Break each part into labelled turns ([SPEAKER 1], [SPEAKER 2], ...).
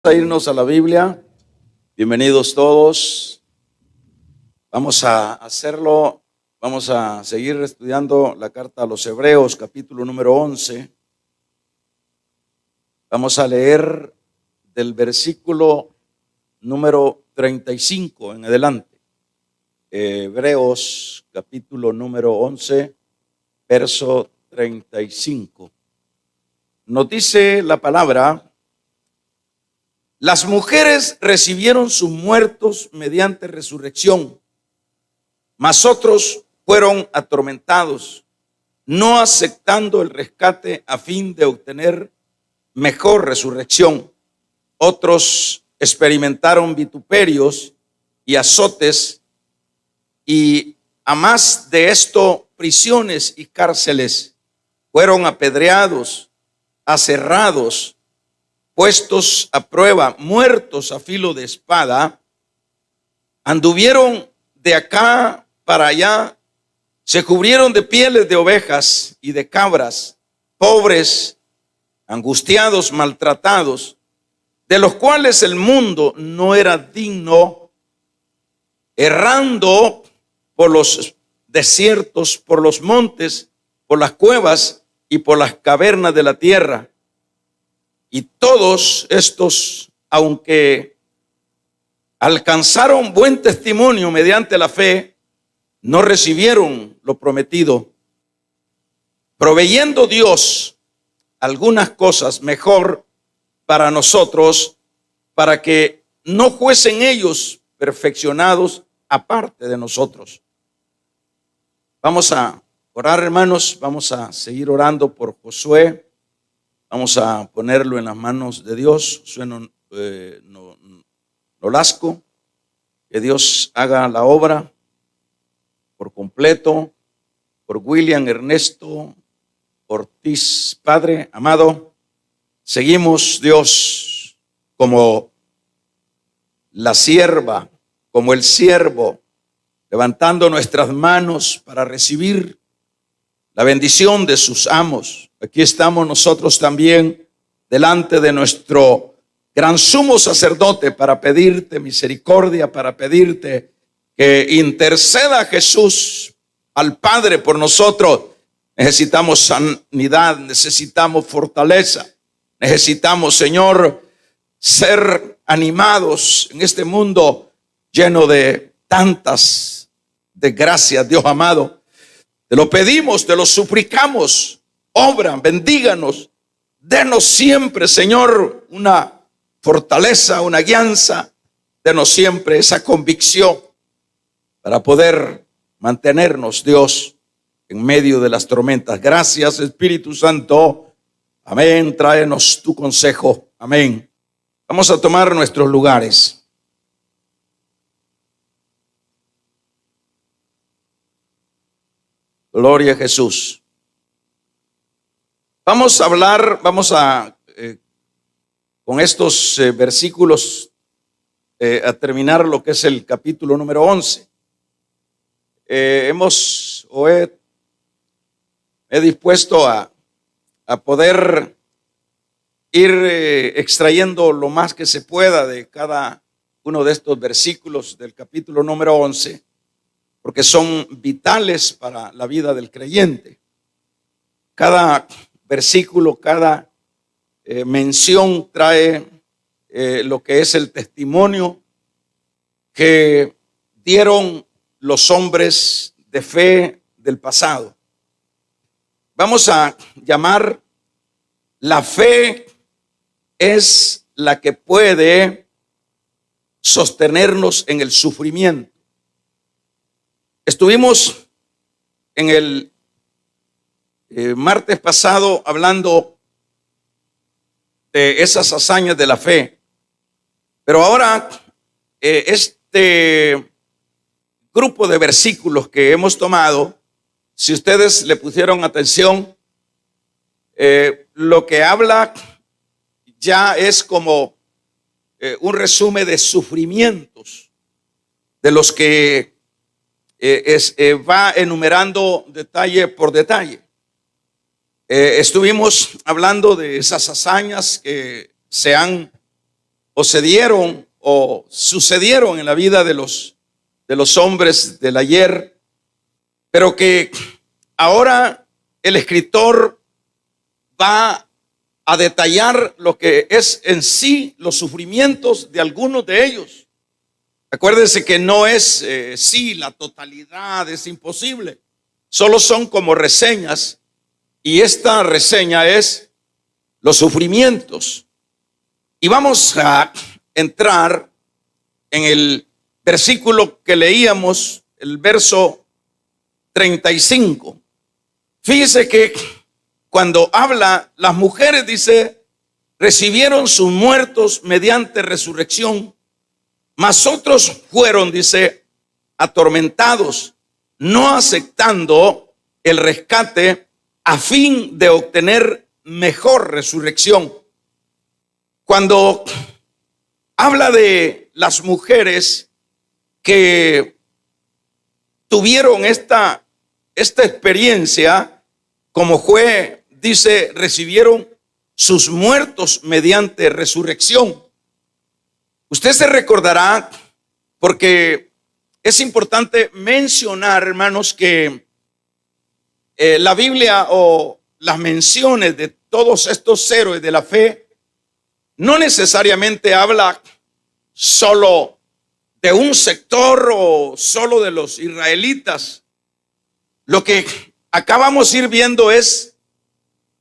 [SPEAKER 1] A irnos a la Biblia. Bienvenidos todos. Vamos a hacerlo. Vamos a seguir estudiando la carta a los Hebreos, capítulo número 11. Vamos a leer del versículo número 35 en adelante. Hebreos, capítulo número 11, verso 35. Nos dice la palabra: las mujeres recibieron sus muertos mediante resurrección, mas otros fueron atormentados, no aceptando el rescate a fin de obtener mejor resurrección. Otros experimentaron vituperios y azotes, y a más de esto, prisiones y cárceles. Fueron apedreados, aserrados, puestos a prueba, muertos a filo de espada. Anduvieron de acá para allá, se cubrieron de pieles de ovejas y de cabras, pobres, angustiados, maltratados, de los cuales el mundo no era digno, errando por los desiertos, por los montes, por las cuevas y por las cavernas de la tierra. Y todos estos, aunque alcanzaron buen testimonio mediante la fe, no recibieron lo prometido, proveyendo Dios algunas cosas mejor para nosotros, para que no fuesen ellos perfeccionados aparte de nosotros. Vamos a orar, hermanos. Vamos a seguir orando por Josué. Vamos a ponerlo en las manos de Dios. Nolasco, que Dios haga la obra por completo. Por William Ernesto Ortiz, Padre amado, seguimos, Dios, como la sierva, como el siervo, levantando nuestras manos para recibir la bendición de sus amos. Aquí estamos nosotros también delante de nuestro gran sumo sacerdote para pedirte misericordia, para pedirte que interceda a Jesús, al Padre, por nosotros. Necesitamos sanidad, necesitamos fortaleza, necesitamos, Señor, ser animados en este mundo lleno de tantas desgracias, Dios amado. Te lo pedimos, te lo suplicamos. Obra, bendíganos, denos siempre, Señor, una fortaleza, una guianza, denos siempre esa convicción para poder mantenernos, Dios, en medio de las tormentas. Gracias, Espíritu Santo. Amén. Tráenos tu consejo. Amén. Vamos a tomar nuestros lugares. Gloria a Jesús. Vamos a hablar, con estos versículos a terminar lo que es el capítulo número 11. He dispuesto a poder ir extrayendo lo más que se pueda de cada uno de estos versículos del capítulo número 11, porque son vitales para la vida del creyente. Cada versículo, cada mención trae lo que es el testimonio que dieron los hombres de fe del pasado. Vamos a llamar: la fe es la que puede sostenernos en el sufrimiento. Estuvimos en el martes pasado hablando de esas hazañas de la fe, pero ahora este grupo de versículos que hemos tomado, si ustedes le pusieron atención, lo que habla ya es como un resumen de sufrimientos de los que va enumerando detalle por detalle. Estuvimos hablando de esas hazañas que se han o se dieron o sucedieron en la vida de los hombres del ayer, pero que ahora el escritor va a detallar lo que es en sí los sufrimientos de algunos de ellos. Acuérdense que no es sí la totalidad, es imposible. Solo son como reseñas, y esta reseña es los sufrimientos. Y vamos a entrar en el versículo que leíamos, el verso 35. Fíjese que cuando habla las mujeres, dice, recibieron sus muertos mediante resurrección, mas otros fueron, dice, atormentados, no aceptando el rescate a fin de obtener mejor resurrección. Cuando habla de las mujeres que tuvieron esta experiencia, como fue, dice, recibieron sus muertos mediante resurrección. Usted se recordará, porque es importante mencionar, hermanos, que la Biblia o las menciones de todos estos héroes de la fe no necesariamente habla solo de un sector o solo de los israelitas. Lo que acá vamos a ir viendo es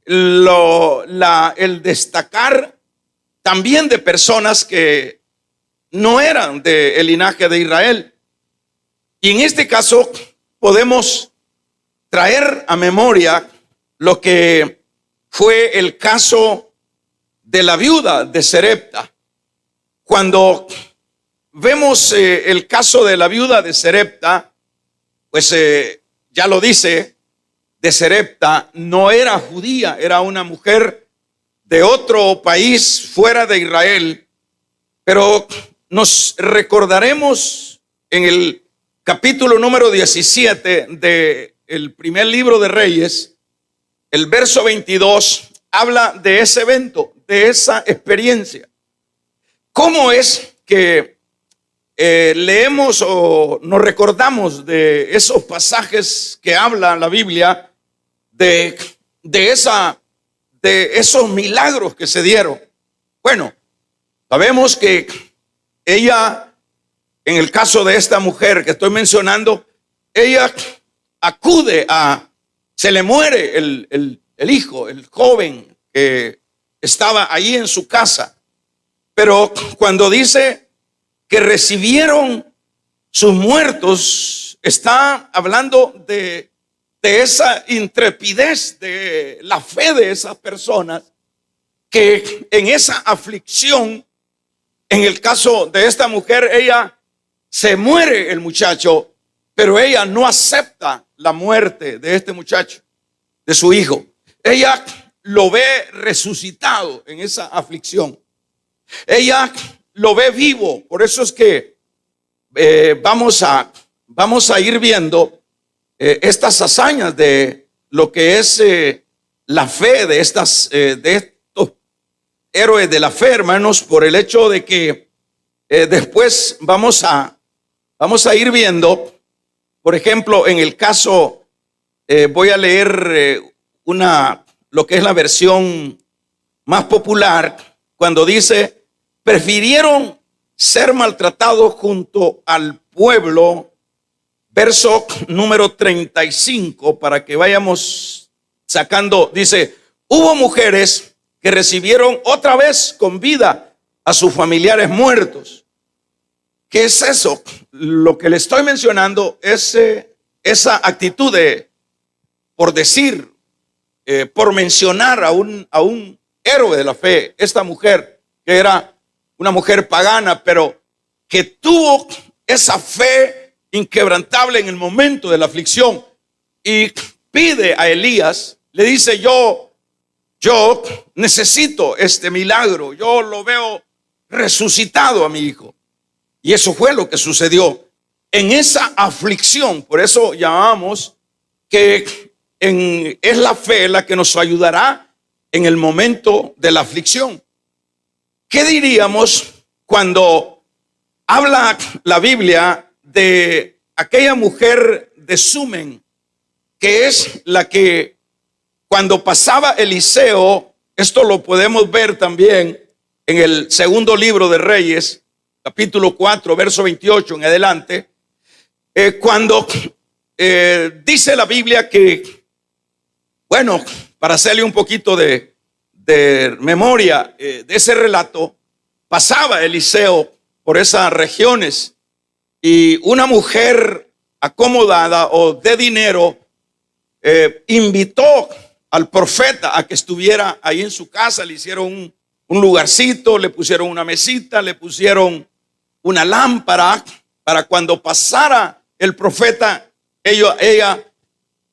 [SPEAKER 1] el destacar también de personas que no eran del linaje de Israel. Y en este caso podemos traer a memoria lo que fue el caso de la viuda de Sarepta. Cuando vemos el caso de la viuda de Sarepta, pues ya lo dice, de Sarepta no era judía, era una mujer de otro país fuera de Israel. Pero nos recordaremos en el capítulo número 17 del primer libro de Reyes, el verso 22, habla de ese evento, de esa experiencia. ¿Cómo es que leemos o nos recordamos de esos pasajes que habla la Biblia de esos milagros que se dieron? Bueno, sabemos que ella, en el caso de esta mujer que estoy mencionando, ella acude se le muere el hijo, el joven que estaba ahí en su casa. Pero cuando dice que recibieron sus muertos, está hablando de esa intrepidez, de la fe de esas personas que en esa aflicción, en el caso de esta mujer, ella se muere el muchacho, pero ella no acepta la muerte de este muchacho, de su hijo. Ella lo ve resucitado en esa aflicción. Ella lo ve vivo. Por eso es que vamos a ir viendo estas hazañas de lo que es la fe de estos héroes de la fe, hermanos, por el hecho de que después vamos a ir viendo, por ejemplo, en el caso, voy a leer lo que es la versión más popular, cuando dice, prefirieron ser maltratados junto al pueblo, verso número 35, para que vayamos sacando, dice, hubo mujeres que recibieron otra vez con vida a sus familiares muertos. ¿Qué es eso? Lo que le estoy mencionando es esa actitud de, por decir, por mencionar a un héroe de la fe, esta mujer que era una mujer pagana, pero que tuvo esa fe inquebrantable en el momento de la aflicción y pide a Elías, le dice, yo necesito este milagro, yo lo veo resucitado a mi hijo. Y eso fue lo que sucedió en esa aflicción. Por eso llamamos que es la fe la que nos ayudará en el momento de la aflicción. ¿Qué diríamos cuando habla la Biblia de aquella mujer de Sumen, que es la que cuando pasaba Eliseo, esto lo podemos ver también en el segundo libro de Reyes, capítulo 4, verso 28 en adelante, cuando dice la Biblia que, bueno, para hacerle un poquito de memoria de ese relato, pasaba Eliseo por esas regiones y una mujer acomodada o de dinero invitó al profeta a que estuviera ahí en su casa. Le hicieron un lugarcito, le pusieron una mesita, le pusieron una lámpara para cuando pasara el profeta. Ella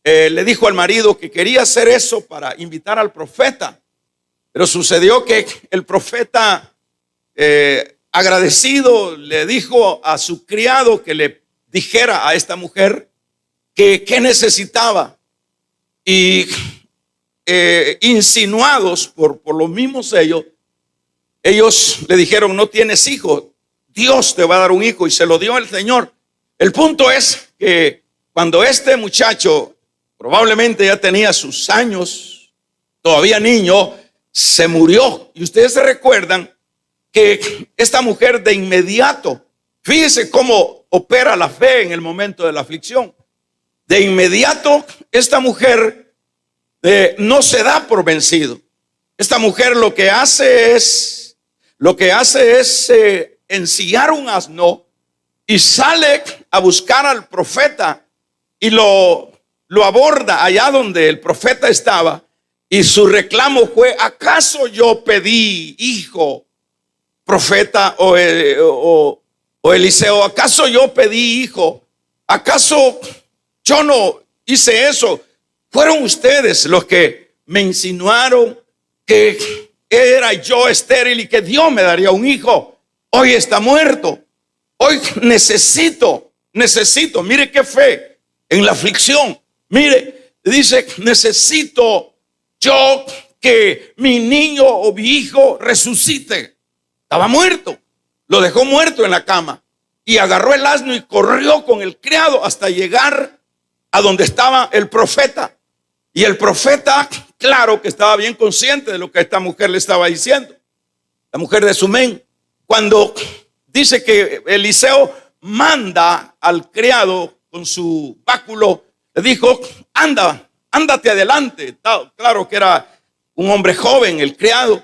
[SPEAKER 1] le dijo al marido que quería hacer eso para invitar al profeta, pero sucedió que el profeta agradecido le dijo a su criado que le dijera a esta mujer que qué necesitaba, y insinuados por los mismos ellos le dijeron: no tienes hijo, Dios te va a dar un hijo, y se lo dio el Señor. El punto es que cuando este muchacho probablemente ya tenía sus años, todavía niño, se murió. Y ustedes se recuerdan que esta mujer de inmediato, fíjese cómo opera la fe en el momento de la aflicción. De inmediato esta mujer no se da por vencido. Esta mujer lo que hace es ensillar un asno y sale a buscar al profeta y lo aborda allá donde el profeta estaba, y su reclamo fue: ¿acaso yo pedí hijo, profeta o Eliseo? ¿Acaso yo pedí hijo? ¿Acaso yo no hice eso? Fueron ustedes los que me insinuaron que era yo estéril y que Dios me daría un hijo. Hoy está muerto. Hoy necesito, mire qué fe en la aflicción. Mire, dice: necesito yo que mi niño o mi hijo resucite. Estaba muerto, lo dejó muerto en la cama, y agarró el asno y corrió con el criado hasta llegar a donde estaba el profeta. Y el profeta, claro que estaba bien consciente de lo que esta mujer le estaba diciendo, la mujer de Sumén. Cuando dice que Eliseo manda al criado con su báculo, le dijo: ándate adelante. Claro que era un hombre joven, el criado.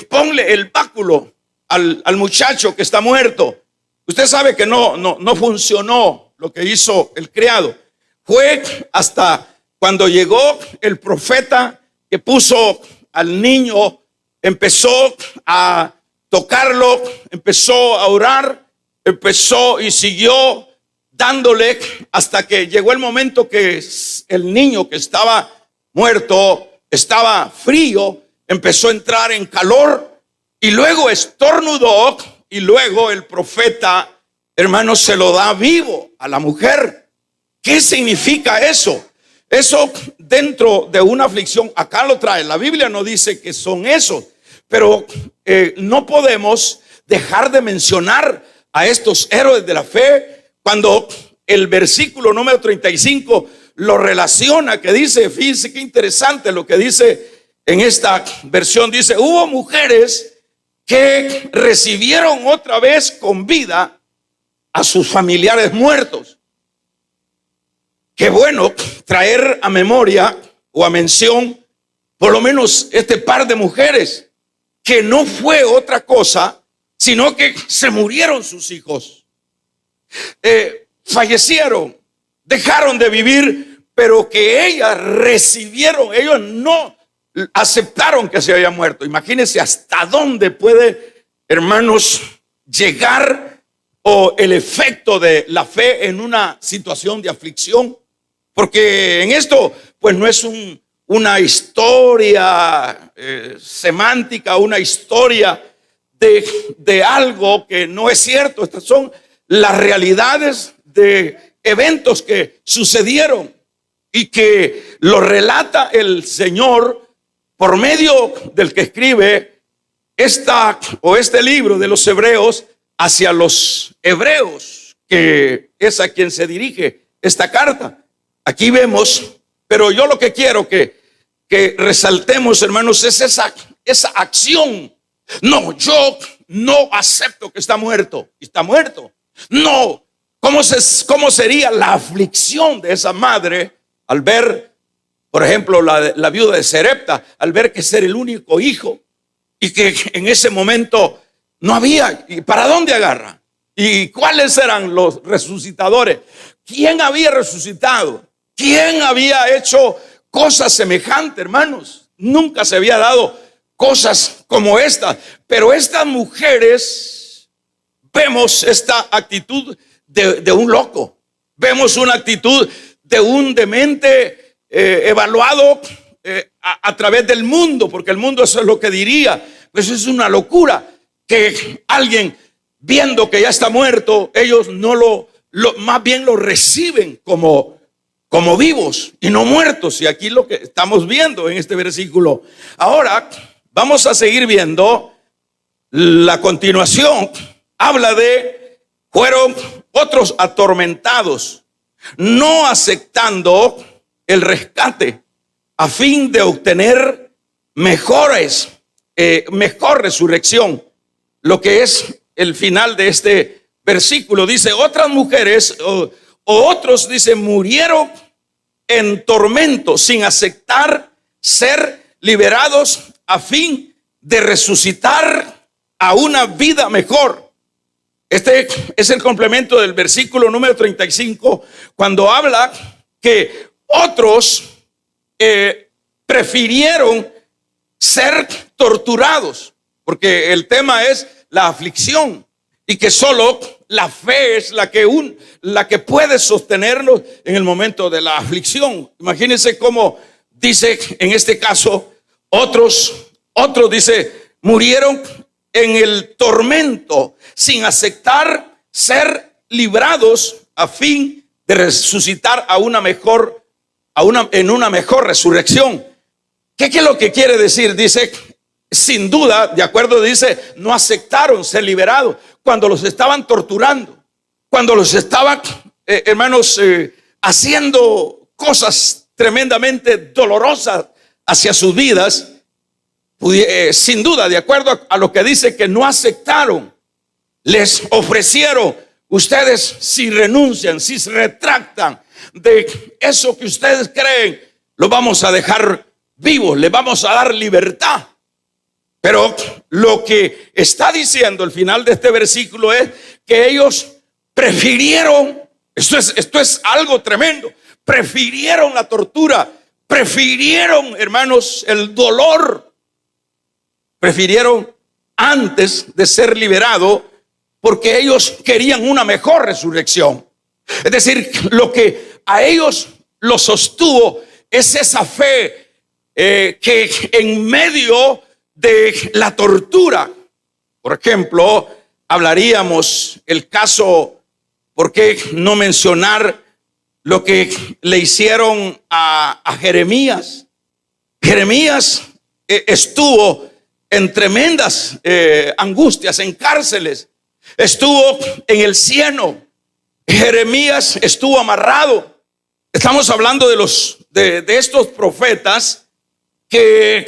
[SPEAKER 1] Ponle el báculo al muchacho que está muerto. Usted sabe que no funcionó lo que hizo el criado. Fue hasta cuando llegó el profeta que puso al niño, empezó a tocarlo, empezó a orar, empezó y siguió dándole hasta que llegó el momento que el niño que estaba muerto estaba frío, empezó a entrar en calor y luego estornudó, y luego el profeta, hermano, se lo da vivo a la mujer. ¿Qué significa eso? Eso dentro de una aflicción, acá lo trae. La Biblia no dice que son esos, pero no podemos dejar de mencionar a estos héroes de la fe cuando el versículo número 35 lo relaciona, que dice, fíjense qué interesante lo que dice en esta versión. Dice: hubo mujeres que recibieron otra vez con vida a sus familiares muertos. Qué bueno traer a memoria o a mención por lo menos este par de mujeres, que no fue otra cosa sino que se murieron sus hijos, fallecieron, dejaron de vivir, pero que ellas recibieron, ellos no aceptaron que se había muerto. Imagínense hasta dónde puede, hermanos, llegar o el efecto de la fe en una situación de aflicción. Porque en esto, pues no es una historia semántica, una historia de algo que no es cierto. Estas son las realidades de eventos que sucedieron y que lo relata el Señor por medio del que escribe este libro de los Hebreos hacia los hebreos, que es a quien se dirige esta carta. Aquí vemos, pero yo lo que quiero que resaltemos, hermanos, es esa acción. No, yo no acepto que está muerto. Está muerto. No. ¿Cómo sería la aflicción de esa madre al ver, por ejemplo, la viuda de Sarepta, al ver que ser el único hijo y que en ese momento no había? ¿Y para dónde agarra? ¿Y cuáles eran los resucitadores? ¿Quién había resucitado? ¿Quién había hecho cosas semejantes, hermanos? Nunca se había dado cosas como estas. Pero estas mujeres, vemos esta actitud de un loco. Vemos una actitud de un demente evaluado a través del mundo, porque el mundo eso es lo que diría. Pues es una locura que alguien, viendo que ya está muerto, ellos no más bien lo reciben como vivos y no muertos. Y aquí lo que estamos viendo en este versículo. Ahora vamos a seguir viendo la continuación. Habla de: fueron otros atormentados, no aceptando el rescate a fin de obtener mejor resurrección. Lo que es el final de este versículo dice: otras mujeres o otros, dice, murieron en tormento sin aceptar ser liberados a fin de resucitar a una vida mejor. Este es el complemento del versículo número 35, cuando habla que otros prefirieron ser torturados, porque el tema es la aflicción, y que solo la fe es la que puede sostenernos en el momento de la aflicción. Imagínense cómo dice en este caso: otros dice, murieron en el tormento sin aceptar ser librados a fin de resucitar en una mejor resurrección. ¿Qué es lo que quiere decir? Dice, sin duda, de acuerdo, dice, no aceptaron ser liberados cuando los estaban torturando, cuando los estaban, hermanos, haciendo cosas tremendamente dolorosas hacia sus vidas. Sin duda, de acuerdo a lo que dice, que no aceptaron, les ofrecieron: ustedes, si renuncian, si se retractan de eso que ustedes creen, lo vamos a dejar vivos, le vamos a dar libertad. Pero lo que está diciendo el final de este versículo es que ellos prefirieron, esto es algo tremendo, prefirieron la tortura, prefirieron, hermanos, el dolor, prefirieron antes de ser liberado, porque ellos querían una mejor resurrección. Es decir, lo que a ellos los sostuvo es esa fe que en medio de la tortura, por ejemplo, hablaríamos el caso, ¿por qué no mencionar lo que le hicieron a Jeremías? Jeremías estuvo en tremendas angustias, en cárceles, estuvo en el cieno. Jeremías estuvo amarrado. Estamos hablando de estos profetas que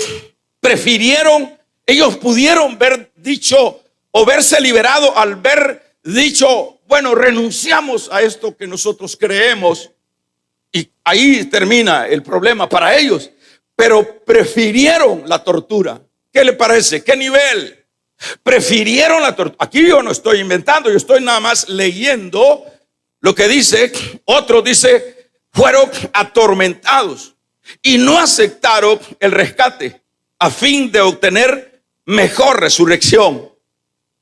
[SPEAKER 1] prefirieron, ellos pudieron ver dicho o verse liberado al ver dicho: bueno, renunciamos a esto que nosotros creemos, y ahí termina el problema para ellos. Pero prefirieron la tortura. ¿Qué le parece? ¿Qué nivel? Prefirieron la tortura. Aquí yo no estoy inventando, yo estoy nada más leyendo lo que dice. Otro dice: fueron atormentados y no aceptaron el rescate a fin de obtener mejor resurrección.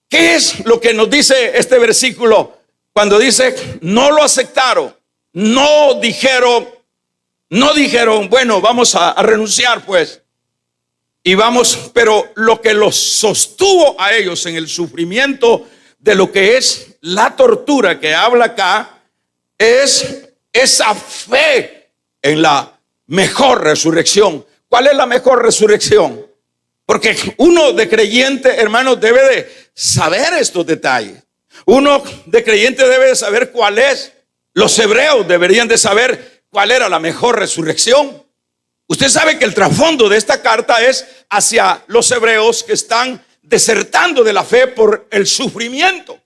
[SPEAKER 1] ¿Qué es lo que nos dice este versículo cuando dice no lo aceptaron? No dijeron, bueno, vamos a renunciar pues y vamos. Pero lo que los sostuvo a ellos en el sufrimiento de lo que es la tortura que habla acá es esa fe en la mejor resurrección. ¿Cuál es la mejor resurrección? Porque uno de creyente, hermanos, debe de saber estos detalles. Uno de creyente debe de saber cuál es. Los hebreos deberían de saber cuál era la mejor resurrección. Usted sabe que el trasfondo de esta carta es hacia los hebreos que están desertando de la fe por el sufrimiento.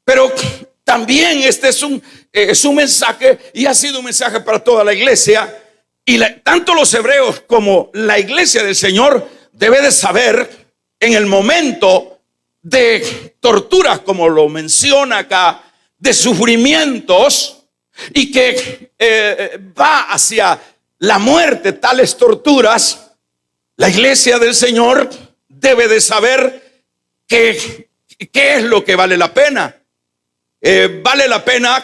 [SPEAKER 1] Pero también este es un mensaje, y ha sido un mensaje para toda la iglesia. Y tanto los hebreos como la iglesia del Señor debe de saber en el momento de torturas, como lo menciona acá, de sufrimientos, y que va hacia la muerte, tales torturas, la iglesia del Señor debe de saber qué es lo que vale la pena. Vale la pena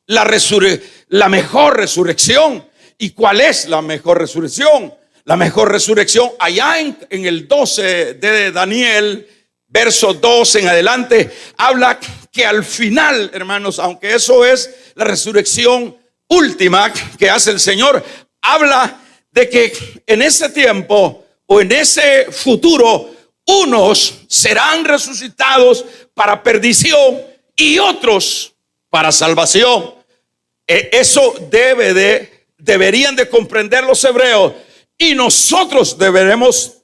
[SPEAKER 1] la mejor resurrección. ¿Y cuál es la mejor resurrección? La mejor resurrección, allá en el 12 de Daniel, verso 2 en adelante, habla que al final, hermanos, aunque eso es la resurrección última que hace el Señor, habla de que en ese tiempo o en ese futuro, unos serán resucitados para perdición y otros para salvación. Eso deberían de comprender los hebreos, y nosotros tenemos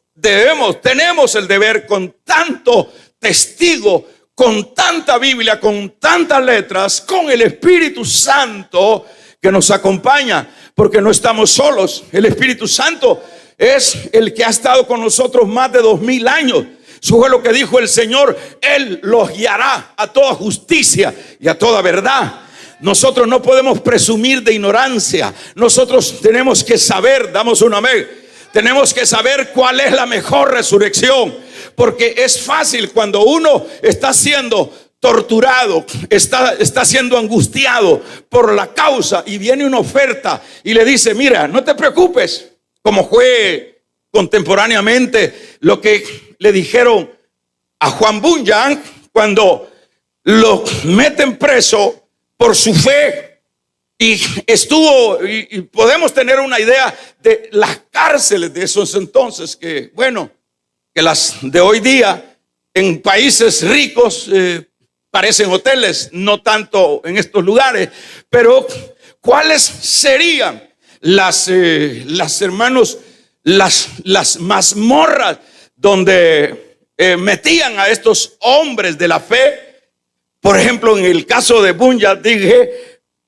[SPEAKER 1] el deber, con tanto testigo, con tanta Biblia, con tantas letras, con el Espíritu Santo que nos acompaña, porque no estamos solos. El Espíritu Santo es el que ha estado con nosotros más de 2000 años. Eso fue lo que dijo el Señor: Él los guiará a toda justicia y a toda verdad. Nosotros no podemos presumir de ignorancia. Nosotros tenemos que saber, damos un amén, tenemos que saber cuál es la mejor resurrección. Porque es fácil cuando uno está siendo torturado, está siendo angustiado por la causa, y viene una oferta y le dice: mira, no te preocupes, como fue contemporáneamente lo que le dijeron a Juan Bunyan cuando lo meten preso por su fe. Y podemos tener una idea de las cárceles de esos entonces, que bueno, que las de hoy día en países ricos parecen hoteles, no tanto en estos lugares. Pero ¿cuáles serían las mazmorras donde metían a estos hombres de la fe? Por ejemplo, en el caso de Bunyan,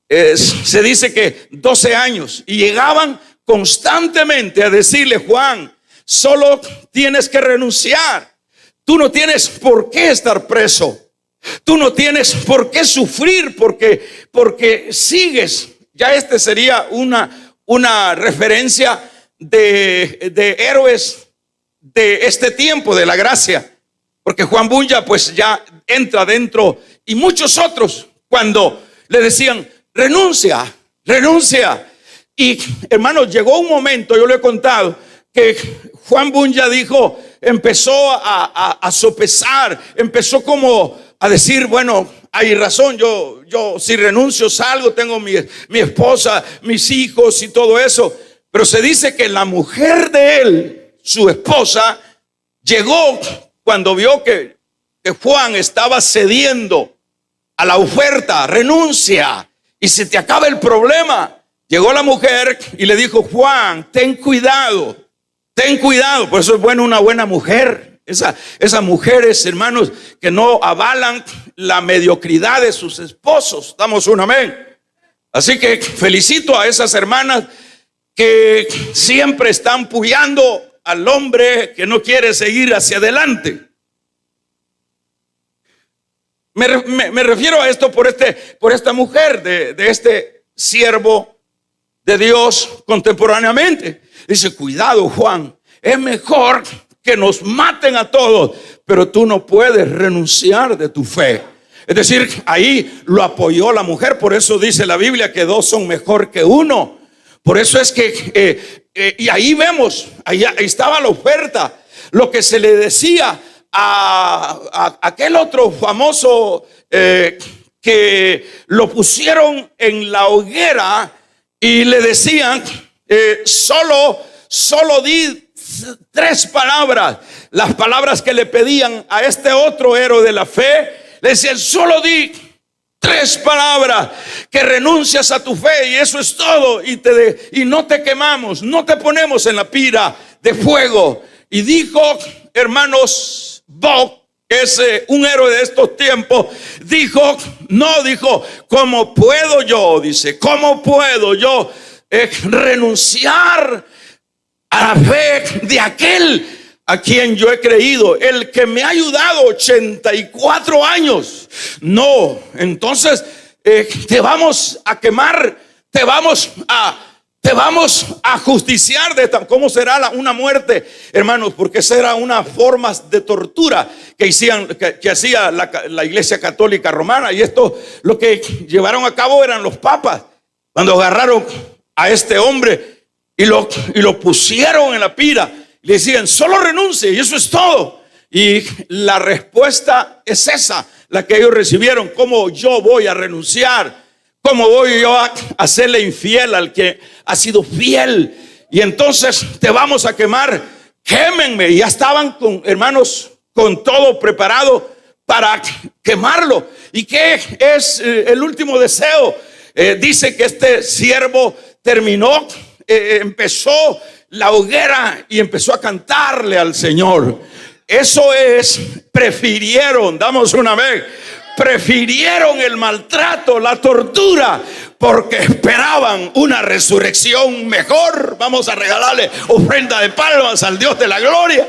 [SPEAKER 1] se dice que 12 años, y llegaban constantemente a decirle: Juan, solo tienes que renunciar. Tú no tienes por qué estar preso. Tú no tienes por qué sufrir porque sigues. Ya sería una referencia de héroes de este tiempo de la gracia, porque Juan Bunyan pues ya entra dentro. Y muchos otros, cuando le decían: renuncia, renuncia. Y hermanos, llegó un momento, yo le he contado, que Juan Bunyan empezó a sopesar, empezó como a decir: bueno, hay razón, yo si renuncio salgo, tengo mi esposa, mis hijos y todo eso. Pero se dice que la mujer de él, su esposa, llegó cuando vio que Juan estaba cediendo a la oferta: renuncia y se te acaba el problema. Llegó la mujer y le dijo: Juan, ten cuidado, ten cuidado. Por eso es bueno una buena mujer. Esas mujeres, hermanos, que no avalan la mediocridad de sus esposos. Damos un amén. Así que felicito a esas hermanas que siempre están apoyando al hombre que no quiere seguir hacia adelante. Me refiero a esto por esta mujer de este siervo de Dios contemporáneamente. Dice: cuidado, Juan, es mejor que nos maten a todos, pero tú no puedes renunciar de tu fe. Es decir, ahí lo apoyó la mujer. Por eso dice la Biblia que dos son mejor que uno. Por eso es que y ahí vemos, ahí estaba la oferta, lo que se le decía a aquel otro famoso que lo pusieron en la hoguera y le decían: solo di tres palabras, las palabras que le pedían a este otro héroe de la fe. Le decían: solo di tres palabras, que renuncias a tu fe y eso es todo, y no te quemamos, no te ponemos en la pira de fuego. Y dijo, hermanos, Bob, que es un héroe de estos tiempos, dijo, ¿cómo puedo yo? Dice, ¿cómo puedo yo renunciar a la fe de aquel a quien yo he creído, el que me ha ayudado 84 años? No, entonces te vamos a quemar, te vamos a justiciar de esta. ¿Cómo será una muerte, hermanos? Porque esa era una forma de tortura que hacía la Iglesia Católica Romana. Y esto lo que llevaron a cabo eran los papas, cuando agarraron a este hombre y lo pusieron en la pira. Le decían: solo renuncie y eso es todo. Y la respuesta es esa, la que ellos recibieron: ¿cómo yo voy a renunciar? ¿Cómo voy yo a hacerle infiel al que ha sido fiel? Y entonces te vamos a quemar, quémenme. Y ya estaban hermanos, con todo preparado para quemarlo. ¿Y qué es el último deseo? Dice que este siervo terminó, empezó la hoguera y empezó a cantarle al Señor. Eso es, prefirieron, damos una vez, prefirieron el maltrato, la tortura, porque esperaban una resurrección mejor. Vamos a regalarle ofrenda de palmas al Dios de la gloria.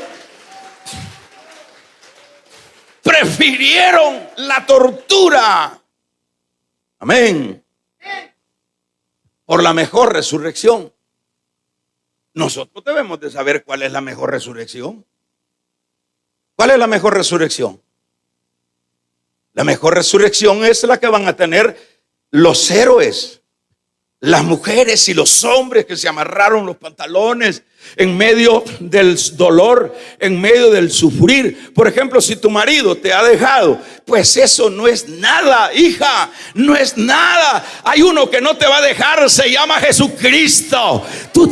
[SPEAKER 1] Prefirieron la tortura, amén, por la mejor resurrección. Nosotros debemos de saber cuál es la mejor resurrección. ¿Cuál es la mejor resurrección? La mejor resurrección es la que van a tener los héroes, las mujeres y los hombres que se amarraron los pantalones en medio del dolor, en medio del sufrir. Por ejemplo, si tu marido te ha dejado, pues eso no es nada, hija, no es nada. Hay uno que no te va a dejar, se llama Jesucristo. Tú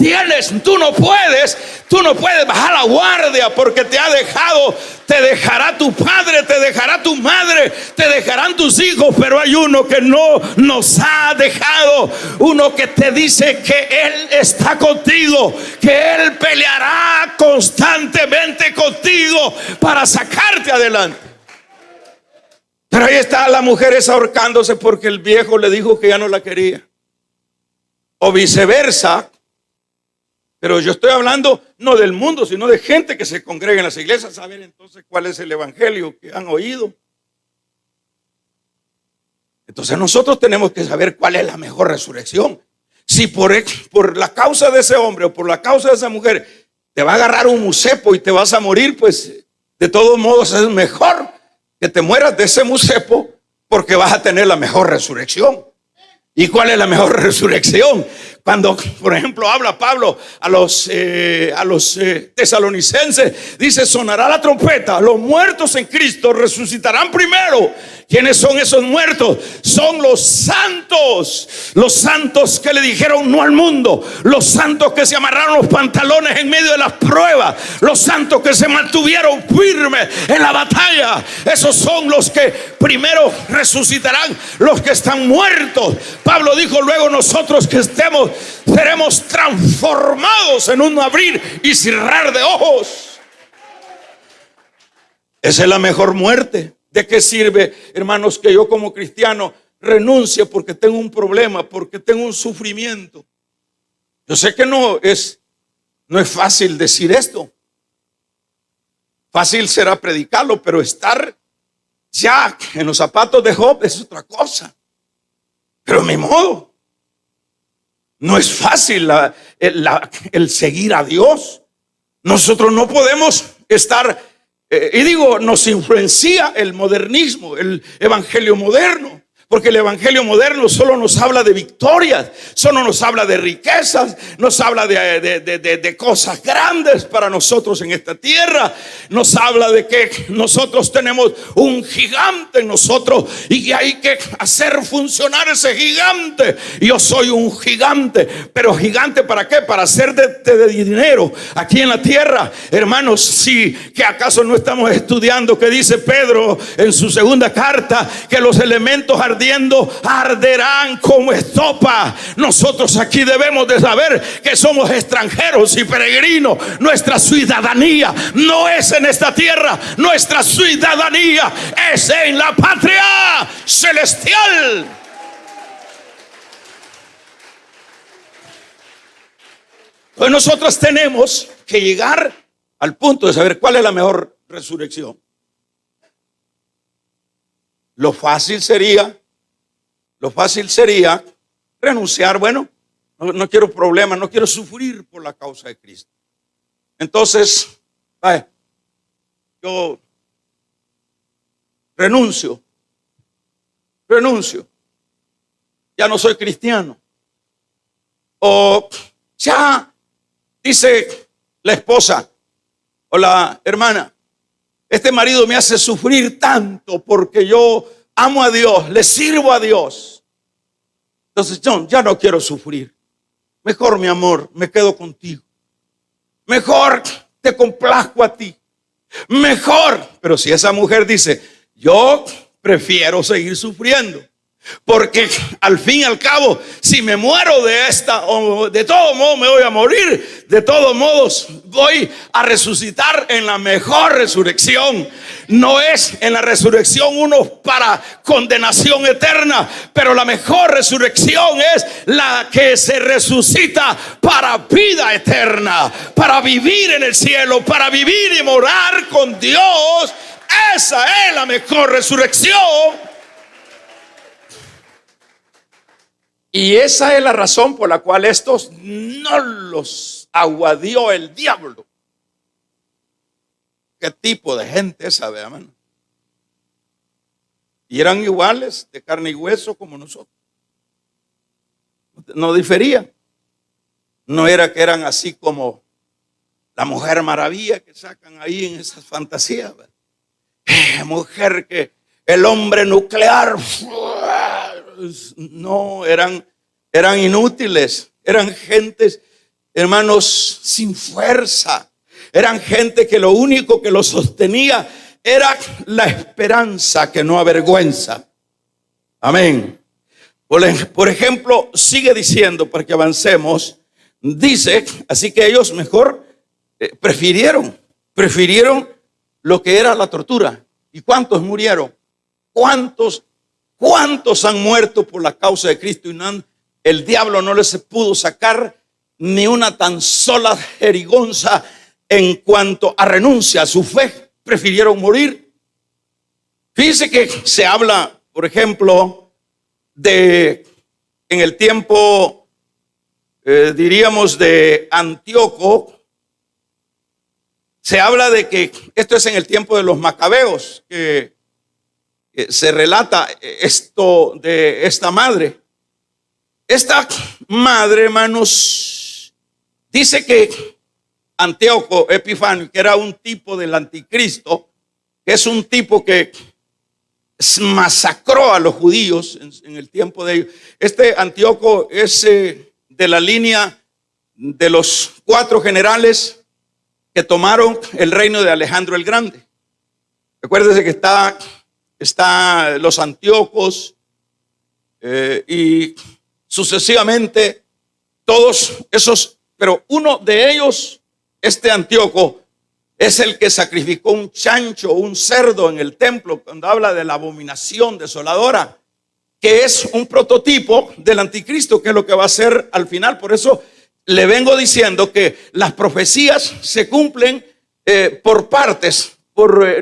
[SPEAKER 1] no puedes bajar la guardia porque te ha dejado. Te dejará tu padre, te dejará tu madre, te dejarán tus hijos, pero hay uno que no nos ha dejado, uno que te dice que Él está contigo, que Él peleará constantemente contigo para sacarte adelante. Pero ahí está la mujer esa ahorcándose porque el viejo le dijo que ya no la quería, o viceversa. Pero yo estoy hablando no del mundo, sino de gente que se congrega en las iglesias. Saber entonces cuál es el evangelio que han oído. Entonces nosotros tenemos que saber cuál es la mejor resurrección. Si por la causa de ese hombre o por la causa de esa mujer te va a agarrar un mucepo y te vas a morir, pues de todos modos es mejor que te mueras de ese mucepo, porque vas a tener la mejor resurrección. ¿Y cuál es la mejor resurrección? Cuando, por ejemplo, habla Pablo a los tesalonicenses, dice: sonará la trompeta, los muertos en Cristo resucitarán primero. ¿Quiénes son esos muertos? Son los santos que le dijeron no al mundo, los santos que se amarraron los pantalones en medio de las pruebas, los santos que se mantuvieron firmes en la batalla. Esos son los que primero resucitarán, los que están muertos. Pablo dijo: luego nosotros que seremos transformados en un abrir y cerrar de ojos. Esa es la mejor muerte. ¿De qué sirve, hermanos, que yo como cristiano renuncie porque tengo un problema, porque tengo un sufrimiento? Yo sé que no es fácil decir esto. Fácil será predicarlo, pero estar ya en los zapatos de Job es otra cosa. Pero mi modo, no es fácil el seguir a Dios. Nosotros no podemos estar, y digo, nos influencia el modernismo, el evangelio moderno, Porque el evangelio moderno solo nos habla de victorias, solo nos habla de riquezas, nos habla de cosas grandes para nosotros en esta tierra. Nos habla de que nosotros tenemos un gigante en nosotros y que hay que hacer funcionar ese gigante. Yo soy un gigante, pero gigante ¿para qué? Para hacer de dinero aquí en la tierra. Hermanos, sí, que acaso no estamos estudiando que dice Pedro en su segunda carta que los elementos ardiendo arderán como estopa. Nosotros aquí debemos de saber que somos extranjeros y peregrinos. Nuestra ciudadanía no es en esta tierra, nuestra ciudadanía es en la patria celestial. Pues nosotros tenemos que llegar al punto de saber cuál es la mejor resurrección. Lo fácil sería renunciar. Bueno, no quiero problemas, no quiero sufrir por la causa de Cristo. Entonces, yo renuncio. Ya no soy cristiano. O ya, dice la esposa o la hermana, este marido me hace sufrir tanto porque yo amo a Dios, le sirvo a Dios. Entonces yo ya no quiero sufrir. Mejor, mi amor, me quedo contigo. Mejor te complazco a ti. Mejor. Pero si esa mujer dice, yo prefiero seguir sufriendo, porque al fin y al cabo, si me muero de esta, o de todos modos me voy a morir, de todos modos voy a resucitar en la mejor resurrección. No es en la resurrección uno para condenación eterna, pero la mejor resurrección es la que se resucita para vida eterna, para vivir en el cielo, para vivir y morar con Dios. Esa es la mejor resurrección. Y esa es la razón por la cual estos no los aguadió el diablo. ¿Qué tipo de gente esa, hermano? Y eran iguales, de carne y hueso como nosotros. No diferían. No era que eran así como la Mujer Maravilla que sacan ahí en esas fantasías. Mujer que el hombre nuclear. No, eran inútiles, eran gentes, hermanos, sin fuerza. Eran gente que lo único que los sostenía era la esperanza que no avergüenza. Amén. Por ejemplo, sigue diciendo, para que avancemos, dice, así que ellos mejor prefirieron lo que era la tortura. ¿Y cuántos murieron? ¿Cuántos han muerto por la causa de Cristo y el diablo no les pudo sacar ni una tan sola jerigonza en cuanto a renuncia a su fe? Prefirieron morir. Fíjense que se habla, por ejemplo, en el tiempo, diríamos, de Antíoco. Se habla de que esto es en el tiempo de los macabeos, que se relata esto de esta madre. Esta madre, hermanos, dice que Antíoco Epifanio, que era un tipo del anticristo, que es un tipo que masacró a los judíos en el tiempo de ellos. Este Antíoco es de la línea de los 4 generales que tomaron el reino de Alejandro el Grande. Recuérdese que está los Antíocos y sucesivamente todos esos, pero uno de ellos, este Antíoco, es el que sacrificó un chancho, un cerdo en el templo, cuando habla de la abominación desoladora, que es un prototipo del anticristo, que es lo que va a ser al final. Por eso le vengo diciendo que las profecías se cumplen por partes,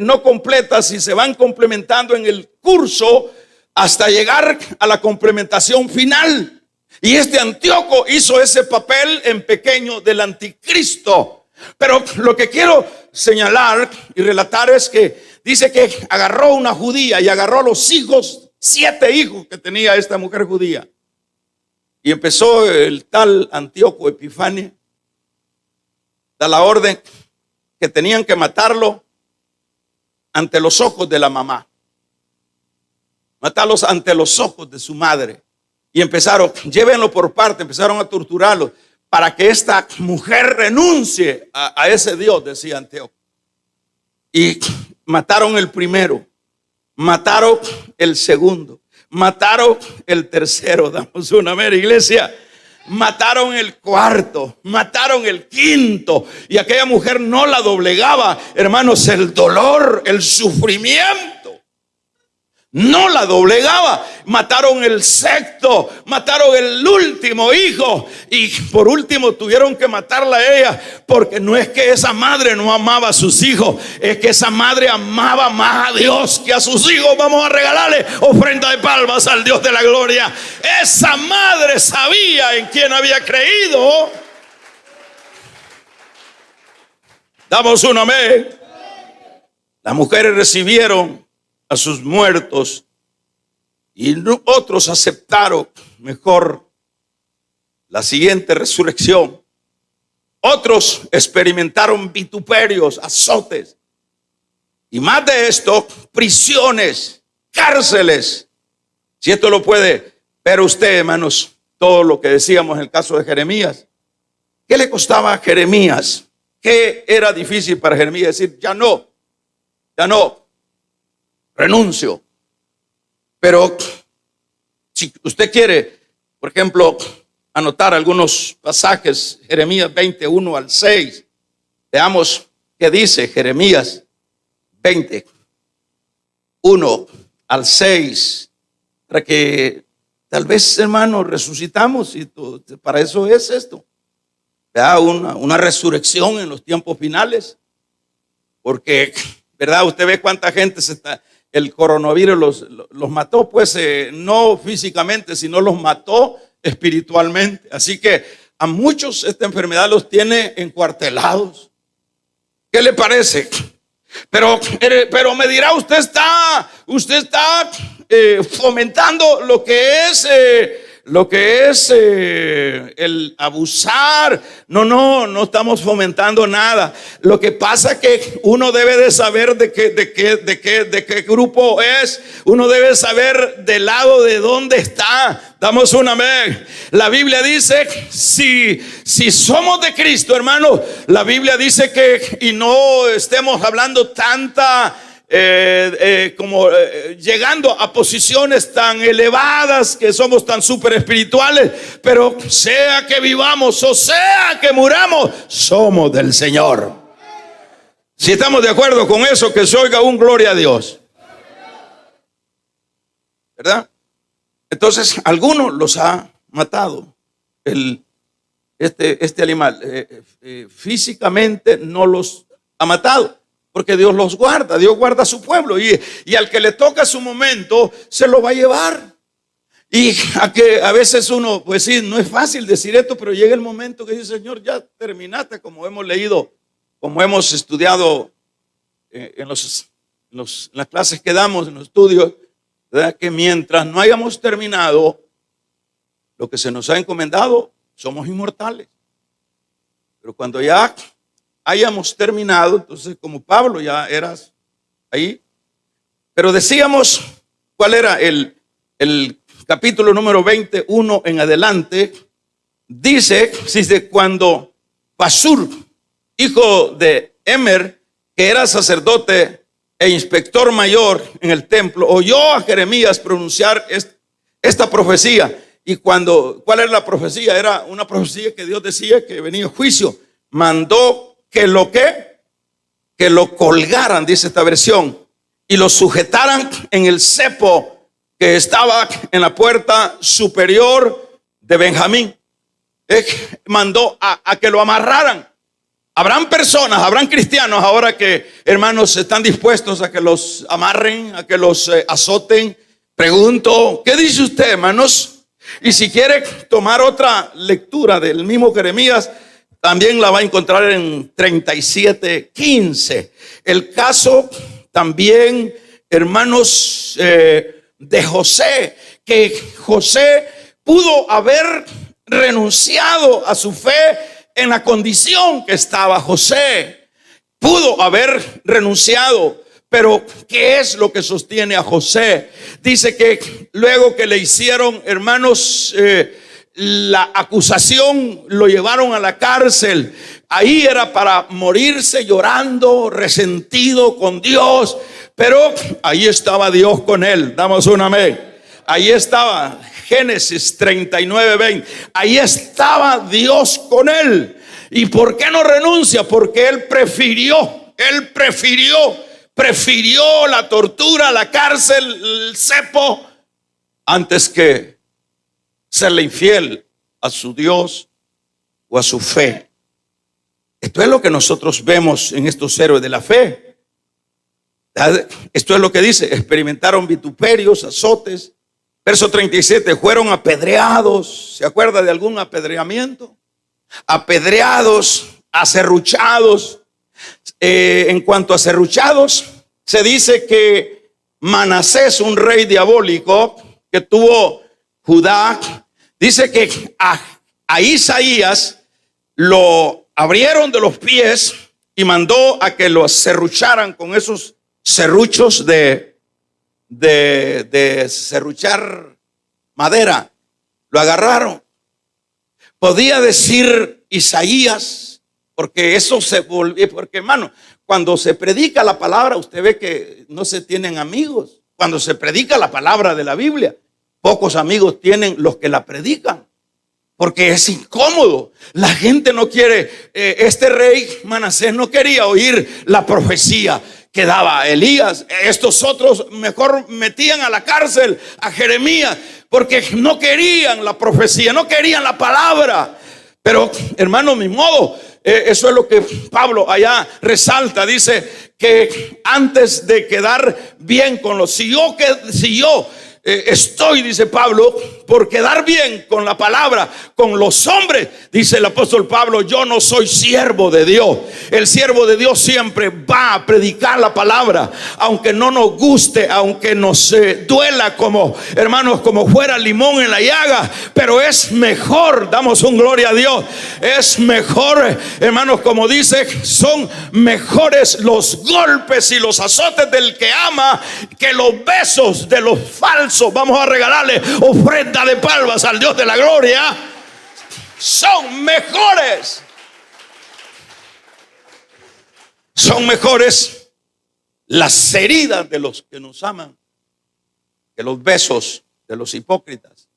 [SPEAKER 1] no completas, y se van complementando en el curso hasta llegar a la complementación final. Y este Antíoco hizo ese papel en pequeño del anticristo. Pero lo que quiero señalar y relatar es que dice que agarró una judía y agarró a los hijos 7 hijos que tenía esta mujer judía. Y empezó el tal Antíoco Epifanio, da la orden que tenían que matarlo ante los ojos de la mamá. Matarlos ante los ojos de su madre. Y empezaron, llévenlo por parte, empezaron a torturarlo para que esta mujer renuncie a ese Dios, decía Antíoco. Y mataron el primero, mataron el segundo, mataron el tercero. Damos una mera iglesia. Mataron el cuarto, mataron el quinto. Y aquella mujer no la doblegaba, hermanos, el dolor, el sufrimiento. No la doblegaba. Mataron el sexto, mataron el último hijo. Y por último tuvieron que matarla a ella, porque no es que esa madre no amaba a sus hijos, es que esa madre amaba más a Dios que a sus hijos. Vamos a regalarle ofrenda de palmas al Dios de la gloria. Esa madre sabía en quién había creído. Damos un amén. Las mujeres recibieron a sus muertos y otros aceptaron mejor la siguiente resurrección. Otros experimentaron vituperios, azotes, y más de esto, prisiones, cárceles. Si esto lo puede ver usted, hermanos, todo lo que decíamos en el caso de Jeremías. ¿Qué le costaba a Jeremías? ¿Qué era difícil para Jeremías decir, ya no, renuncio? Pero si usted quiere, por ejemplo, anotar algunos pasajes, Jeremías 21 al 6, veamos qué dice Jeremías 21 al 6, para que tal vez, hermano, resucitamos, y para eso es esto. Vea, una resurrección en los tiempos finales, porque, ¿verdad? Usted ve cuánta gente el coronavirus los mató, pues no físicamente, sino los mató espiritualmente. Así que a muchos esta enfermedad los tiene encuartelados. ¿Qué le parece? Pero me dirá, usted está fomentando lo que es el abusar. No estamos fomentando nada. Lo que pasa es que uno debe de saber de qué grupo es. Uno debe saber del lado de dónde está. Damos un amén. La Biblia dice, si somos de Cristo, hermano, la Biblia dice que, y no estemos hablando llegando a posiciones tan elevadas, que somos tan súper espirituales, pero sea que vivamos o sea que muramos, somos del Señor. Si estamos de acuerdo con eso, que se oiga un gloria a Dios, ¿verdad? Entonces, algunos los ha matado este animal. Físicamente no los ha matado, porque Dios los guarda, Dios guarda a su pueblo, y al que le toca su momento se lo va a llevar. Y a veces uno, pues sí, no es fácil decir esto, pero llega el momento que dice, Señor, ya terminaste, como hemos leído, como hemos estudiado en las clases que damos, en los estudios, ¿verdad? Que mientras no hayamos terminado lo que se nos ha encomendado, somos inmortales. Pero cuando ya hayamos terminado, entonces, como Pablo, ya eras ahí. Pero decíamos, ¿cuál era el capítulo número 21 en adelante? Dice cuando Pasur, hijo de Emer, que era sacerdote e inspector mayor en el templo, oyó a Jeremías pronunciar esta profecía. Y ¿cuál era la profecía? Era una profecía que Dios decía que venía juicio. Mandó que lo colgaran, dice esta versión, y lo sujetaran en el cepo que estaba en la puerta superior de Benjamín. Mandó a que lo amarraran. Habrán personas, habrán cristianos ahora que, hermanos, están dispuestos a que los amarren, a que los azoten. Pregunto, ¿qué dice usted, hermanos? Y si quiere tomar otra lectura del mismo Jeremías, también la va a encontrar en 37:15. El caso también, hermanos, de José, que José pudo haber renunciado a su fe en la condición que estaba José. Pudo haber renunciado, pero ¿qué es lo que sostiene a José? Dice que luego que le hicieron, hermanos, la acusación, lo llevaron a la cárcel. Ahí era para morirse llorando, resentido con Dios, pero ahí estaba Dios con él. Damos un amén. Ahí estaba Génesis 39:20. Ahí estaba Dios con él. ¿Y por qué no renuncia? Porque él prefirió la tortura, la cárcel, el cepo, antes que serle infiel a su Dios o a su fe. Esto es lo que nosotros vemos en estos héroes de la fe. Esto es lo que dice: experimentaron vituperios, azotes. Verso 37, fueron apedreados. ¿Se acuerda de algún apedreamiento? Apedreados, aserruchados. En cuanto a aserruchados, se dice que Manasés, un rey diabólico que tuvo Judá, dice que a Isaías lo abrieron de los pies y mandó a que lo aserrucharan con esos serruchos de serruchar madera. Lo agarraron. Podía decir Isaías, porque eso se volvió, porque hermano, cuando se predica la palabra, usted ve que no se tienen amigos. Cuando se predica la palabra de la Biblia, pocos amigos tienen los que la predican, porque es incómodo. La gente no quiere, este rey Manasés no quería oír la profecía que daba Elías. Estos otros mejor metían a la cárcel a Jeremías, porque no querían la profecía, no querían la palabra. Pero hermano, mi modo, eso es lo que Pablo allá resalta. Dice que antes de quedar bien con los, si yo estoy, dice Pablo, por quedar bien con la palabra, con los hombres, dice el apóstol Pablo, yo no soy siervo de Dios. El siervo de Dios siempre va a predicar la palabra, aunque no nos guste, aunque nos duela, como hermanos, como fuera limón en la llaga. Pero es mejor, damos un gloria a Dios, es mejor, hermanos, como dice, son mejores los golpes y los azotes del que ama que los besos de los falsos. Vamos a regalarle ofrenda de palmas al Dios de la gloria. Son mejores. Son mejores las heridas de los que nos aman que los besos de los hipócritas.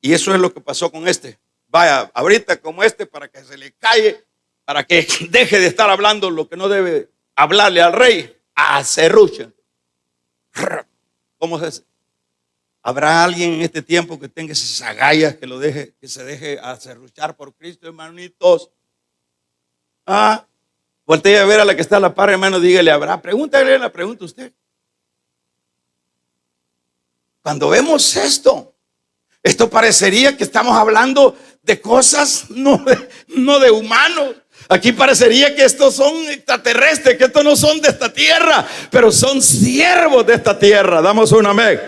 [SPEAKER 1] Y eso es lo que pasó con este. Vaya, ahorita como este, para que se le calle, para que deje de estar hablando lo que no debe hablarle al rey, aserrucha. ¿Cómo es? ¿Habrá alguien en este tiempo que tenga esas agallas que lo deje, que se deje aserruchar por Cristo, hermanitos? Voltee a ver a la que está a la par, hermano, dígale, ¿habrá? Pregúntale la pregunta usted. Cuando vemos esto parecería que estamos hablando de cosas no de humanos. Aquí parecería que estos son extraterrestres, que estos no son de esta tierra, pero son siervos de esta tierra. Damos un amén.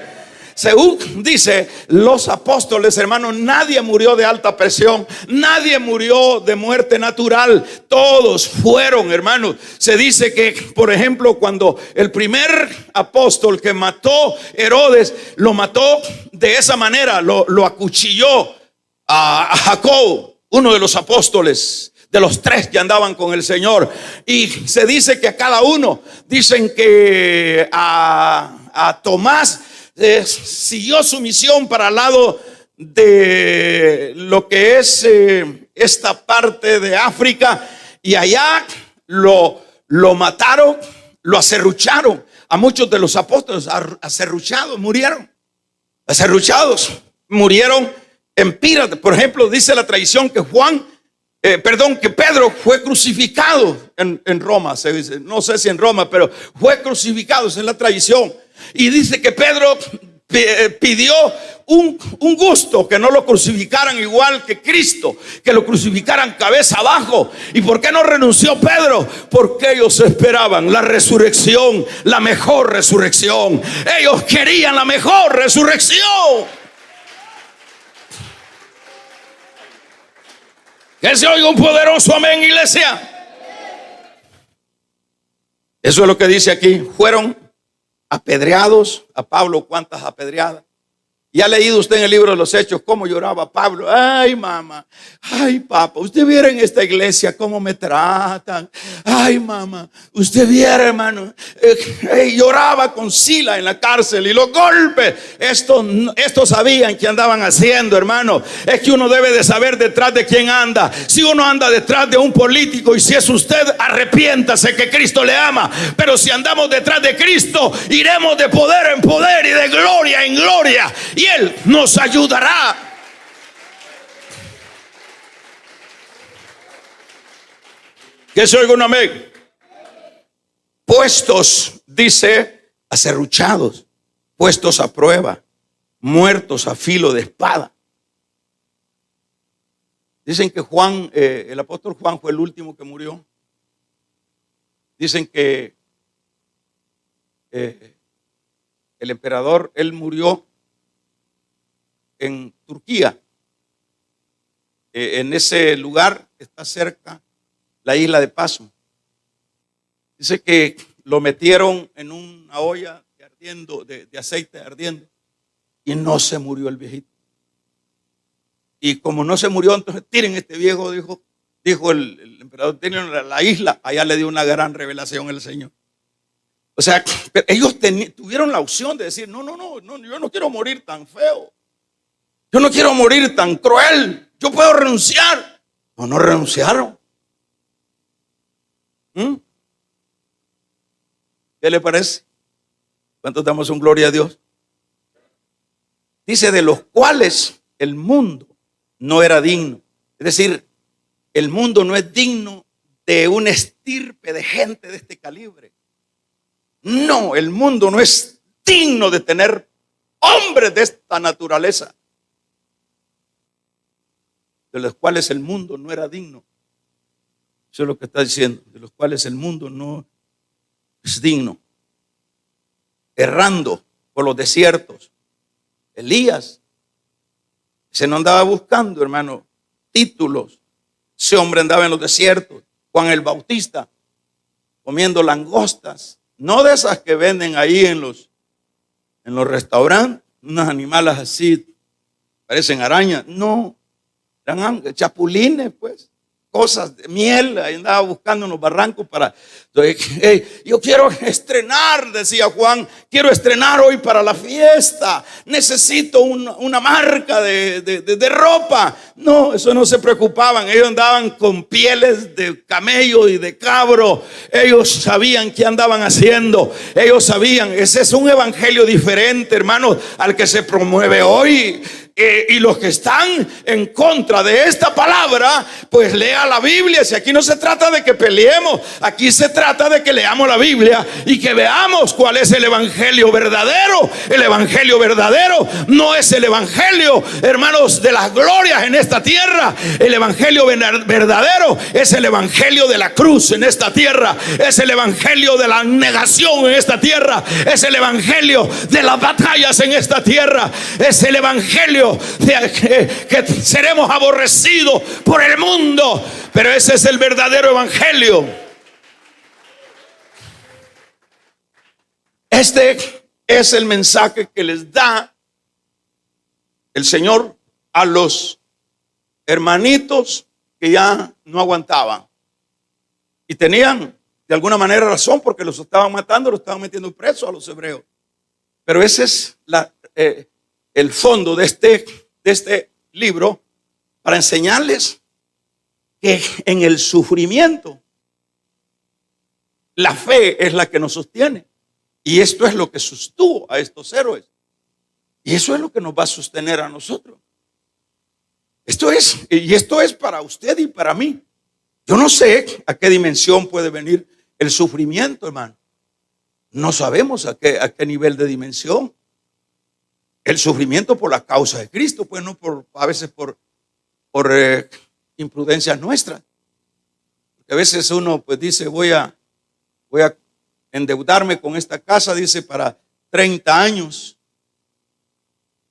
[SPEAKER 1] Según dice los apóstoles, hermanos, nadie murió de alta presión, nadie murió de muerte natural, todos fueron, hermanos. Se dice que, por ejemplo, cuando el primer apóstol que mató Herodes, lo mató de esa manera, lo acuchilló a Jacob, uno de los apóstoles, de los tres que andaban con el Señor. Y se dice que a cada uno, dicen que a Tomás siguió su misión para el lado de lo que es esta parte de África, y allá lo mataron, lo aserrucharon. A muchos de los apóstoles aserruchados murieron, en Pira. Por ejemplo, dice la tradición que que Pedro fue crucificado en Roma, se dice, no sé si en Roma, pero fue crucificado, esa es la tradición. Y dice que Pedro pidió un gusto que no lo crucificaran igual que Cristo, que lo crucificaran cabeza abajo. ¿Y por qué no renunció Pedro? Porque ellos esperaban la resurrección, la mejor resurrección. Ellos querían la mejor resurrección. Que se oiga un poderoso amén, iglesia. Eso es lo que dice aquí. Fueron apedreados. A Pablo, ¿cuántas apedreadas? ¿Y ha leído usted en el libro de los Hechos cómo lloraba Pablo? Ay, mamá, ay, papá, usted viera en esta iglesia cómo me tratan. Ay, mamá, usted viera, hermano, lloraba con Sila en la cárcel y los golpes. Estos sabían que andaban haciendo, hermano. Es que uno debe de saber detrás de quién anda. Si uno anda detrás de un político, y si es usted, arrepiéntase, que Cristo le ama. Pero si andamos detrás de Cristo, iremos de poder en poder y de gloria en gloria. Y Él nos ayudará. Que se oiga un amén. Puestos, dice, aserruchados, puestos a prueba, muertos a filo de espada. Dicen que Juan, el apóstol Juan fue el último que murió. Dicen que el emperador, él murió en Turquía, en ese lugar que está cerca la isla de Paso. Dice que lo metieron en una olla de aceite ardiendo y no se murió el viejito. Y como no se murió, entonces tiren este viejo, dijo el emperador, tiren a la isla. Allá le dio una gran revelación el Señor. O sea, ellos tuvieron la opción de decir, no, yo no quiero morir tan feo. Yo no quiero morir tan cruel. Yo puedo renunciar. No renunciaron. ¿Qué le parece? ¿Cuántos damos un gloria a Dios? Dice, de los cuales el mundo no era digno. Es decir, el mundo no es digno de una estirpe de gente de este calibre. No, el mundo no es digno de tener hombres de esta naturaleza, de los cuales el mundo no era digno. Eso es lo que está diciendo, de los cuales el mundo no es digno. Errando por los desiertos. Elías se no andaba buscando, hermano, títulos. Ese hombre andaba en los desiertos. Juan el Bautista comiendo langostas, no de esas que venden ahí en los restaurantes, unos animales así, parecen arañas. No, eran chapulines, pues, cosas de miel. Ahí andaba buscando en los barrancos para. Yo quiero estrenar, decía Juan, quiero estrenar hoy para la fiesta. Necesito una marca de ropa. No, eso no se preocupaban. Ellos andaban con pieles de camello y de cabro. Ellos sabían qué andaban haciendo. Ellos sabían. Ese es un evangelio diferente, hermano, al que se promueve hoy. Y los que están en contra de esta palabra, pues lea la Biblia. Si aquí no se trata de que peleemos, aquí se trata de que leamos la Biblia y que veamos cuál es el evangelio verdadero. El evangelio verdadero no es el evangelio, hermanos, de las glorias en esta tierra. El evangelio verdadero es el evangelio de la cruz en esta tierra. Es el evangelio de la negación en esta tierra. Es el evangelio de las batallas en esta tierra. Es el evangelio que seremos aborrecidos por el mundo, pero ese es el verdadero evangelio. Este es el mensaje que les da el Señor a los hermanitos que ya no aguantaban y tenían de alguna manera razón, porque los estaban matando, los estaban metiendo presos a los hebreos. Pero ese es el fondo de este libro, para enseñarles que en el sufrimiento la fe es la que nos sostiene. Y esto es lo que sostuvo a estos héroes. Y eso es lo que nos va a sostener a nosotros. Esto es para usted y para mí. Yo no sé a qué dimensión puede venir el sufrimiento, hermano. No sabemos a qué nivel de dimensión. el sufrimiento por la causa de Cristo, pues no a veces por imprudencias nuestras. Porque a veces uno pues dice, voy a endeudarme con esta casa, dice, para 30 años.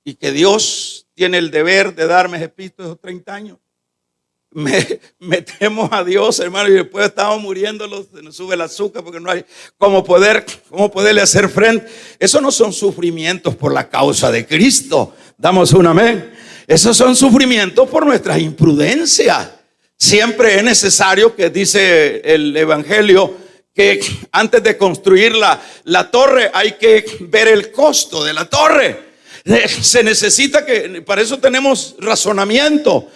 [SPEAKER 1] Y que Dios tiene el deber de darme, repito, esos 30 años. Metemos a Dios, hermano, y después estamos muriéndolos, se nos sube el azúcar porque no hay cómo poderle hacer frente. Esos no son sufrimientos por la causa de Cristo. Damos un amén. Esos son sufrimientos por nuestras imprudencias. Siempre es necesario, que dice el Evangelio, que antes de construir la torre hay que ver el costo de la torre. Se necesita que, para eso tenemos razonamiento,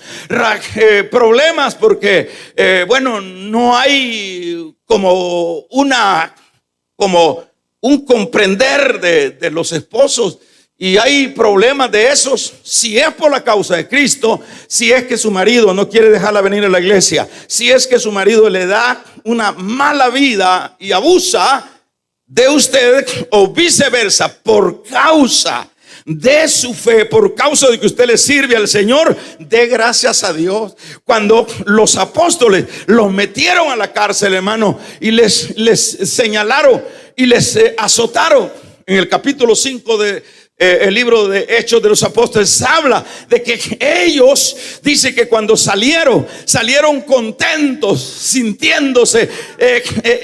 [SPEAKER 1] problemas, porque bueno, no hay como un comprender de los esposos, y hay problemas de esos. Si es por la causa de Cristo, si es que su marido no quiere dejarla venir a la iglesia, si es que su marido le da una mala vida y abusa de usted, o viceversa, por causa de su fe, por causa de que usted le sirve al Señor, dé gracias a Dios. Cuando los apóstoles los metieron a la cárcel, hermano, y les señalaron y les azotaron, en el capítulo 5 el libro de Hechos de los Apóstoles habla de que ellos, dice que cuando salieron contentos, sintiéndose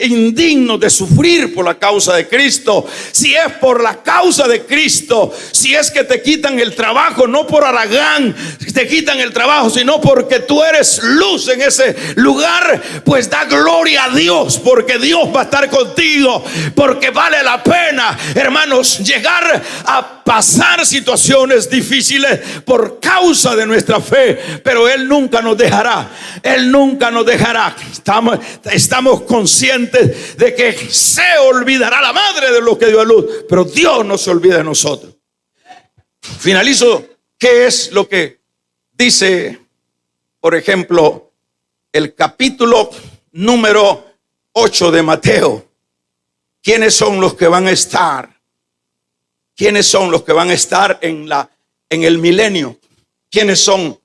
[SPEAKER 1] indignos de sufrir por la causa de Cristo. Si es por la causa de Cristo, si es que te quitan el trabajo, no por haragán te quitan el trabajo, sino porque tú eres luz en ese lugar, pues da gloria a Dios, porque Dios va a estar contigo, porque vale la pena, hermanos, llegar a pasar situaciones difíciles por causa de nuestra fe, pero Él nunca nos dejará. Él nunca nos dejará. Estamos conscientes de que se olvidará la madre de lo que dio a luz, pero Dios no se olvida de nosotros. Finalizo. ¿Qué es lo que dice, por ejemplo, el capítulo número 8 de Mateo? ¿Quiénes son los que van a estar? ¿Quiénes son los que van a estar en el milenio? ¿Quiénes son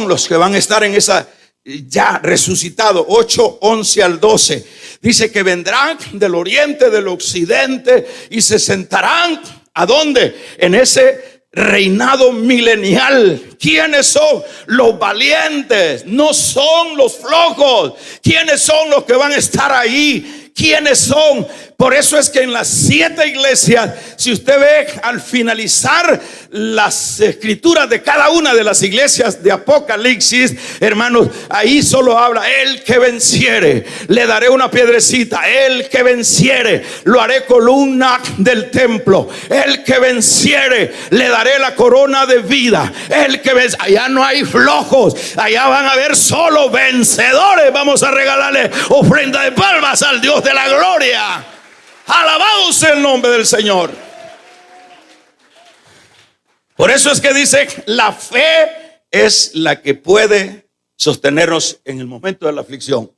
[SPEAKER 1] los que van a estar en esa ya resucitado? 8, 11 al 12. Dice que vendrán del oriente, del occidente, y se sentarán, ¿a dónde? En ese reinado milenial. ¿Quiénes son? Los valientes, no son los flojos. ¿Quiénes son los que van a estar ahí? ¿Quiénes son? Por eso es que en las 7 iglesias, si usted ve al finalizar las escrituras de cada una de las iglesias de Apocalipsis, hermanos, ahí solo habla: el que venciere, le daré una piedrecita; el que venciere, lo haré columna del templo; el que venciere, le daré la corona de vida. El que venciere, allá no hay flojos, allá van a haber solo vencedores. Vamos a regalarle ofrenda de palmas al Dios de la gloria. Alabado sea el nombre del Señor. Por eso es que dice: la fe es la que puede sostenernos en el momento de la aflicción.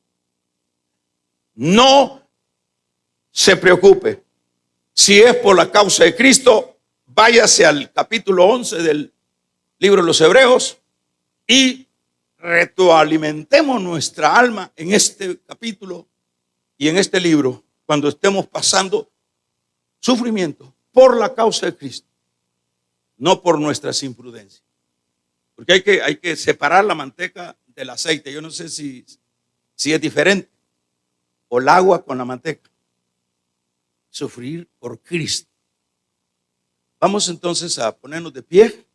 [SPEAKER 1] No se preocupe. Si es por la causa de Cristo, váyase al capítulo 11 del libro de los Hebreos y retroalimentemos nuestra alma en este capítulo y en este libro, cuando estemos pasando sufrimiento por la causa de Cristo, no por nuestras imprudencias. Porque hay que separar la manteca del aceite. Yo no sé si es diferente, o el agua con la manteca. Sufrir por Cristo. Vamos entonces a ponernos de pie.